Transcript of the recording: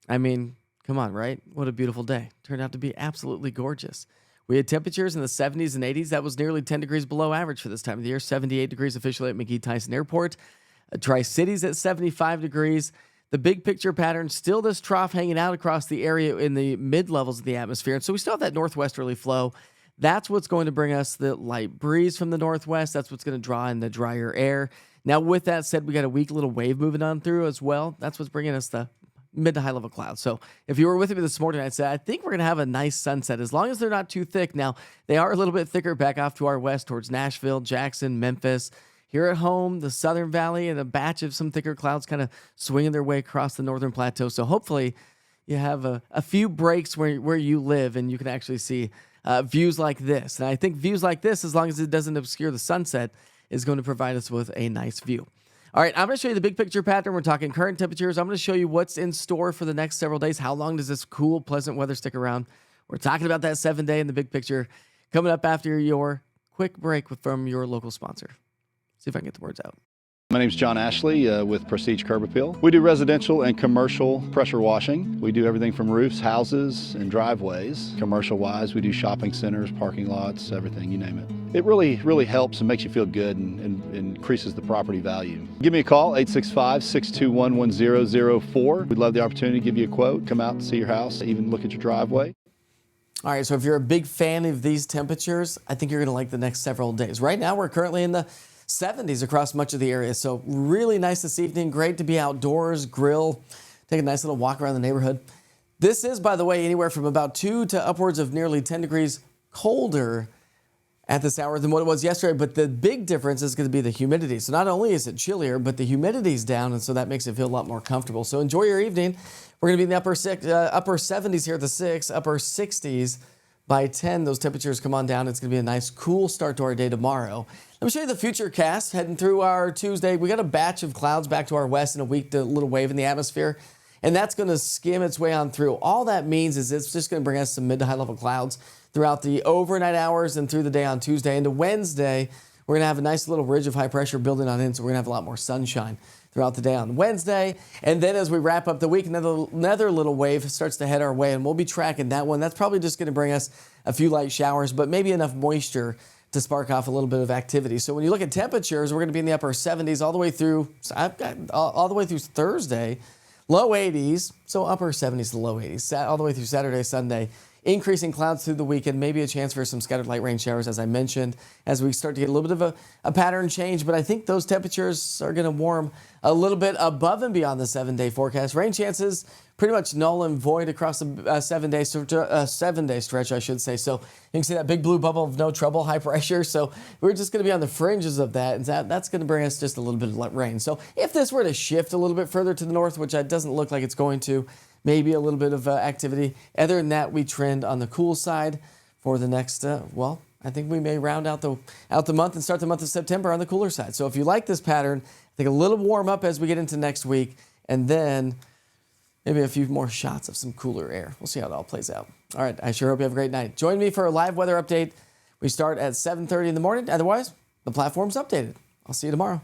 I mean, come on, right? What a beautiful day. Turned out to be absolutely gorgeous. We had temperatures in the 70s and 80s. That was nearly 10 degrees below average for this time of the year. 78 degrees officially at McGee Tyson Airport. Tri-Cities at 75 degrees. The big picture pattern, still this trough hanging out across the area in the mid-levels of the atmosphere. And so we still have that northwesterly flow. That's what's going to bring us the light breeze from the northwest. That's what's going to draw in the drier air. Now, with that said, we got a weak little wave moving on through as well. That's what's bringing us the mid to high level clouds. So if you were with me this morning, I'd say I think we're going to have a nice sunset as long as they're not too thick. Now, they are a little bit thicker back off to our west towards Nashville, Jackson, Memphis. Here at home, the Southern Valley, and a batch of some thicker clouds kind of swinging their way across the northern plateau. So hopefully you have a few breaks where you live and you can actually see views like this. And I think views like this, as long as it doesn't obscure the sunset, is going to provide us with a nice view. All right, I'm going to show you the big picture pattern. We're talking current temperatures. I'm going to show you what's in store for the next several days. How long does this cool, pleasant weather stick around? We're talking about that 7-day in the big picture coming up after your quick break from your local sponsor. See if I can get the words out. My name is John Ashley with Prestige Curb Appeal. We do residential and commercial pressure washing. We do everything from roofs, houses, and driveways. Commercial-wise, we do shopping centers, parking lots, everything, you name it. It really helps and makes you feel good and increases the property value. Give me a call, 865-621-1004. We'd love the opportunity to give you a quote, come out and see your house, even look at your driveway. All right, so if you're a big fan of these temperatures, I think you're going to like the next several days. Right now, we're currently in the 70s across much of the area. So really nice this evening. Great to be outdoors, grill, take a nice little walk around the neighborhood. This is, by the way, anywhere from about 2 to upwards of nearly 10 degrees colder at this hour than what it was yesterday. But the big difference is going to be the humidity. So not only is it chillier, but the humidity's down, and so that makes it feel a lot more comfortable. So enjoy your evening. We're going to be in the upper 70s here at the 6, upper 60s. By 10, those temperatures come on down. It's going to be a nice, cool start to our day tomorrow. Let me show you the future cast heading through our Tuesday. We got a batch of clouds back to our west and a weak little wave in the atmosphere, and that's going to skim its way on through. All that means is it's just going to bring us some mid to high level clouds throughout the overnight hours and through the day on Tuesday. Into Wednesday, we're going to have a nice little ridge of high pressure building on in, so we're going to have a lot more sunshine throughout the day on Wednesday. And then as we wrap up the week, another little wave starts to head our way, and we'll be tracking that one. That's probably just going to bring us a few light showers, but maybe enough moisture to spark off a little bit of activity. So when you look at temperatures, we're going to be in the upper 70s all the way through, all the way through Thursday, low 80s, so upper 70s to low 80s, all the way through Saturday, Sunday. Increasing clouds through the weekend, maybe a chance for some scattered light rain showers, as I mentioned, as we start to get a little bit of a pattern change. But I think those temperatures are going to warm a little bit above and beyond the 7-day forecast. Rain chances pretty much null and void across the 7-day stretch, I should say. So you can see that big blue bubble of no trouble, high pressure. So we're just going to be on the fringes of that, and that's going to bring us just a little bit of rain. So if this were to shift a little bit further to the north, which it doesn't look like it's going to, maybe a little bit of activity. Other than that, we trend on the cool side for the next, I think we may round out the month and start the month of September on the cooler side. So if you like this pattern, I think a little warm up as we get into next week, and then maybe a few more shots of some cooler air. We'll see how it all plays out. All right, I sure hope you have a great night. Join me for a live weather update. We start at 7:30 in the morning. Otherwise, the platform's updated. I'll see you tomorrow.